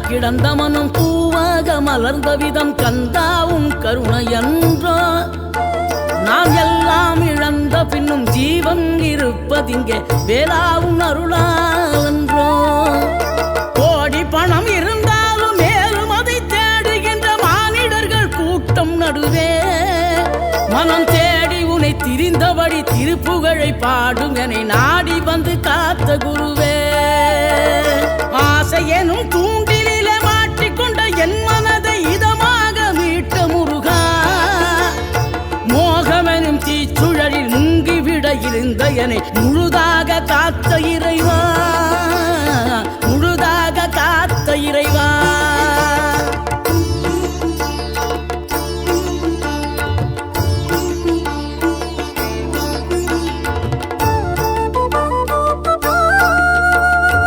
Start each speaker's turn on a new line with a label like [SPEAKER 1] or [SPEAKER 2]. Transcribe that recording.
[SPEAKER 1] கிடந்த மனம் பூவாக மலர்ந்த விதம் கந்தாவும் கருணையன்றோ நாம் எல்லாம் இழந்த பின்னும் ஜீவன் இருப்பதிங்கே வேளாவும் அருளாவென்றோ கோடி பணம் இருந்தாலும் மேலும் அதை தேடுகின்ற மானிடர்கள் கூட்டம் நடுவே மனம் தேடி உனை திரிந்தபடி திருப்புகழை பாடும் என்னை நாடி வந்து காத்த குருவே ஆசை எனும் தூண்டிலே மாட்டிக்கொண்ட என் மனதை இதமாக மீட்ட முருகா மோகமெனும் தீச்சுழலில் முங்கிவிட இருந்த என்னை முழுதாக காத்த இறை